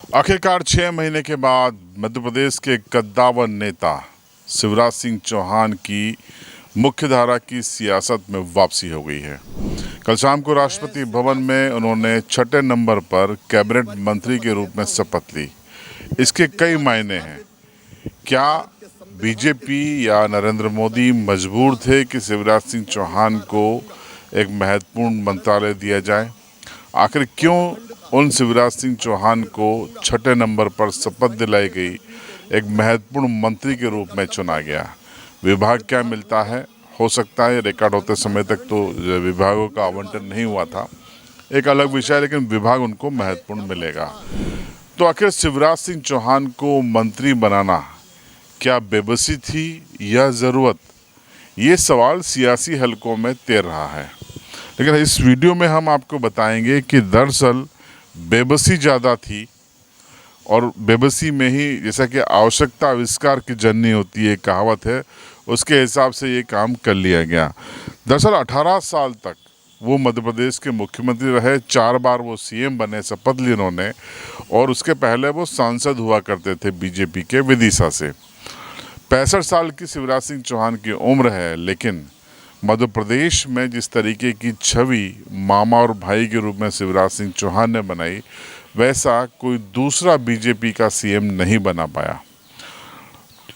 आखिरकार 6 महीने के बाद मध्य प्रदेश के कद्दावर नेता शिवराज सिंह चौहान की मुख्यधारा की सियासत में वापसी हो गई है। कल शाम को राष्ट्रपति भवन में उन्होंने छठे नंबर पर कैबिनेट मंत्री के रूप में शपथ ली। इसके कई मायने हैं। क्या बीजेपी या नरेंद्र मोदी मजबूर थे कि शिवराज सिंह चौहान को एक महत्वपूर्ण मंत्रालय दिया जाए? आखिर क्यों उन शिवराज सिंह चौहान को छठे नंबर पर शपथ दिलाई गई, एक महत्वपूर्ण मंत्री के रूप में चुना गया? विभाग क्या मिलता है? हो सकता है रिकॉर्ड होते समय तक तो विभागों का आवंटन नहीं हुआ था, एक अलग विषय है, लेकिन विभाग उनको महत्वपूर्ण मिलेगा। तो आखिर शिवराज सिंह चौहान को मंत्री बनाना क्या बेबसी थी या ज़रूरत? ये सवाल सियासी हलकों में तैर रहा है। लेकिन इस वीडियो में हम आपको बताएंगे कि दरअसल बेबसी ज़्यादा थी और बेबसी में ही, जैसा कि आवश्यकता आविष्कार की जननी होती है, कहावत है, उसके हिसाब से ये काम कर लिया गया। दरअसल 18 साल तक वो मध्य प्रदेश के मुख्यमंत्री रहे, 4 बार वो सीएम बने, शपथ ली उन्होंने, और उसके पहले वो सांसद हुआ करते थे बीजेपी के विदिशा से। 65 साल की शिवराज सिंह चौहान की उम्र है, लेकिन मध्य प्रदेश में जिस तरीके की छवि मामा और भाई के रूप में शिवराज सिंह चौहान ने बनाई, वैसा कोई दूसरा बीजेपी का सीएम नहीं बना पाया।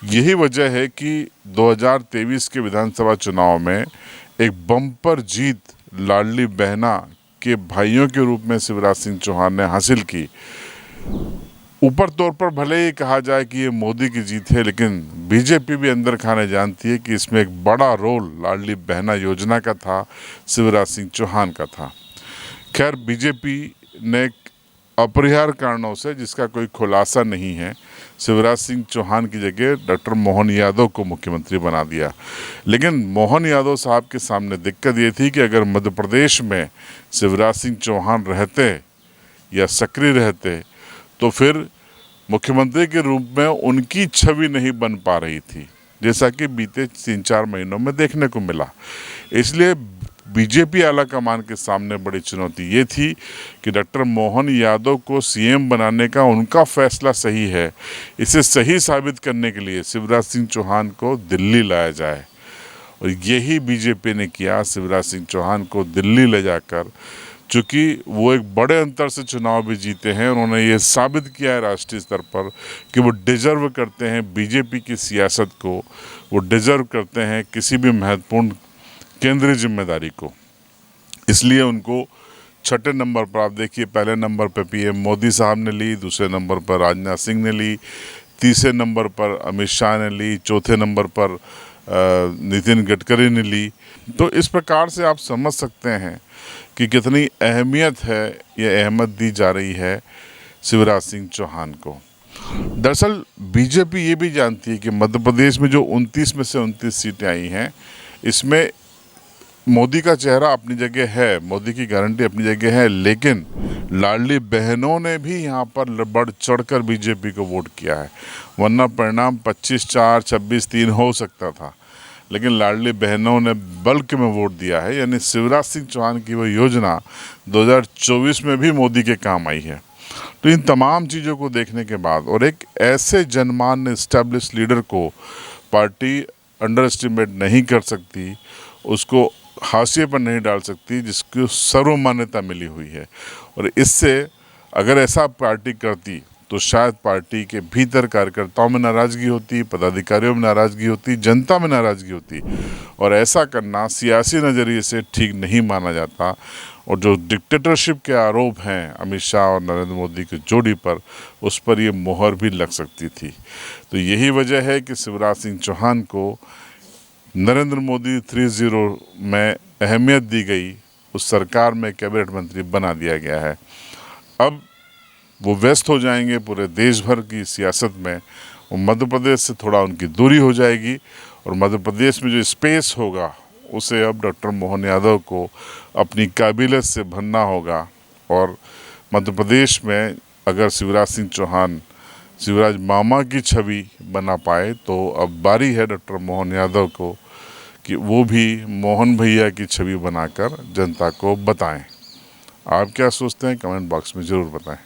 यही वजह है कि 2023 के विधानसभा चुनाव में एक बम्पर जीत लाडली बहना के भाइयों के रूप में शिवराज सिंह चौहान ने हासिल की। ऊपर तौर पर भले ही कहा जाए कि ये मोदी की जीत है, लेकिन बीजेपी भी अंदर खाने जानती है कि इसमें एक बड़ा रोल लाडली बहना योजना का था, शिवराज सिंह चौहान का था। खैर, बीजेपी ने अपरिहार्य कारणों से, जिसका कोई खुलासा नहीं है, शिवराज सिंह चौहान की जगह डॉक्टर मोहन यादव को मुख्यमंत्री बना दिया। लेकिन मोहन यादव साहब के सामने दिक्कत ये थी कि अगर मध्य प्रदेश में शिवराज सिंह चौहान रहते या सक्रिय रहते तो फिर मुख्यमंत्री के रूप में उनकी छवि नहीं बन पा रही थी, जैसा कि बीते 3-4 महीनों में देखने को मिला। इसलिए बीजेपी आला कमान के सामने बड़ी चुनौती ये थी कि डॉक्टर मोहन यादव को सीएम बनाने का उनका फैसला सही है, इसे सही साबित करने के लिए शिवराज सिंह चौहान को दिल्ली लाया जाए। और यही बीजेपी ने किया। शिवराज सिंह चौहान को दिल्ली ले जाकर, चूँकि वो एक बड़े अंतर से चुनाव भी जीते हैं, उन्होंने ये साबित किया है राष्ट्रीय स्तर पर कि वो डिजर्व करते हैं बीजेपी की सियासत को, वो डिजर्व करते हैं किसी भी महत्वपूर्ण केंद्रीय जिम्मेदारी को। इसलिए उनको छठे नंबर पर, आप देखिए, पहले नंबर पर पीएम मोदी साहब ने ली, दूसरे नंबर पर राजनाथ सिंह ने ली, तीसरे नंबर पर अमित शाह ने ली, चौथे नंबर पर नितिन गडकरी ने ली। तो इस प्रकार से आप समझ सकते हैं कि कितनी अहमियत है, ये अहमियत दी जा रही है शिवराज सिंह चौहान को। दरअसल बीजेपी ये भी जानती है कि मध्य प्रदेश में जो 29 में से 29 सीटें आई हैं, इसमें मोदी का चेहरा अपनी जगह है, मोदी की गारंटी अपनी जगह है, लेकिन लाडली बहनों ने भी यहाँ पर बढ़ चढ़कर बीजेपी को वोट किया है। वरना परिणाम 25-4, 26-3 हो सकता था, लेकिन लाडली बहनों ने बल्क में वोट दिया है। यानी शिवराज सिंह चौहान की वो योजना 2024 में भी मोदी के काम आई है। तो इन तमाम चीज़ों को देखने के बाद, और एक ऐसे जनमान्य एस्टैब्लिश लीडर को पार्टी अंडर एस्टिमेट नहीं कर सकती, उसको हाशिए पर नहीं डाल सकती, जिसको सर्वमान्यता मिली हुई है। और इससे अगर ऐसा पार्टी करती तो शायद पार्टी के भीतर कार्यकर्ताओं में नाराज़गी होती, पदाधिकारियों में नाराज़गी होती, जनता में नाराज़गी होती, और ऐसा करना सियासी नज़रिए से ठीक नहीं माना जाता। और जो डिक्टेटरशिप के आरोप हैं अमित शाह और नरेंद्र मोदी की जोड़ी पर, उस पर ये मोहर भी लग सकती थी। तो यही वजह है कि शिवराज सिंह चौहान को नरेंद्र मोदी 3.0 में अहमियत दी गई, उस सरकार में कैबिनेट मंत्री बना दिया गया है। अब वो व्यस्त हो जाएंगे पूरे देश भर की सियासत में, वो मध्य प्रदेश से थोड़ा उनकी दूरी हो जाएगी, और मध्य प्रदेश में जो स्पेस होगा उसे अब डॉक्टर मोहन यादव को अपनी काबिलियत से भरना होगा। और मध्य प्रदेश में अगर शिवराज सिंह चौहान शिवराज मामा की छवि बना पाए, तो अब बारी है डॉक्टर मोहन यादव को कि वो भी मोहन भैया की छवि बनाकर जनता को बताएं। आप क्या सोचते हैं, कमेंट बॉक्स में ज़रूर बताएं।